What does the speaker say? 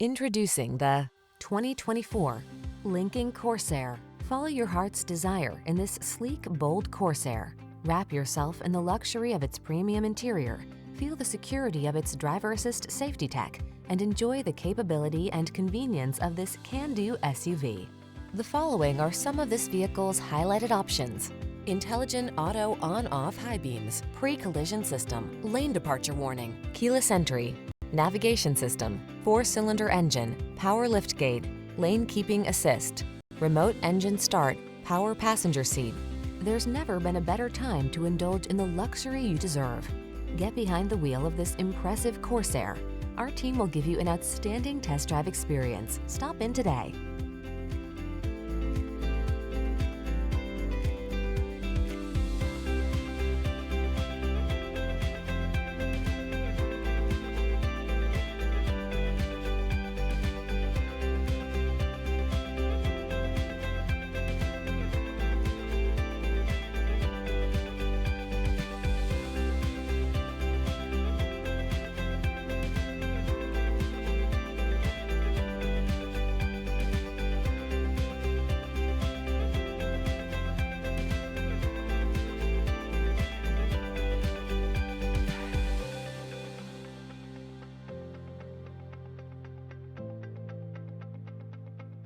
Introducing the 2024 Lincoln Corsair. Follow your heart's desire in this sleek, bold Corsair. Wrap yourself in the luxury of its premium interior, feel the security of its driver assist safety tech, and enjoy the capability and convenience of this can-do SUV. The following are some of this vehicle's highlighted options: intelligent auto on-off high beams, pre-collision system, lane departure warning, keyless entry, navigation system, 4-cylinder engine, power liftgate, lane keeping assist, remote engine start, power passenger seat. There's never been a better time to indulge in the luxury you deserve. Get behind the wheel of this impressive Corsair. Our team will give you an outstanding test drive experience. Stop in today.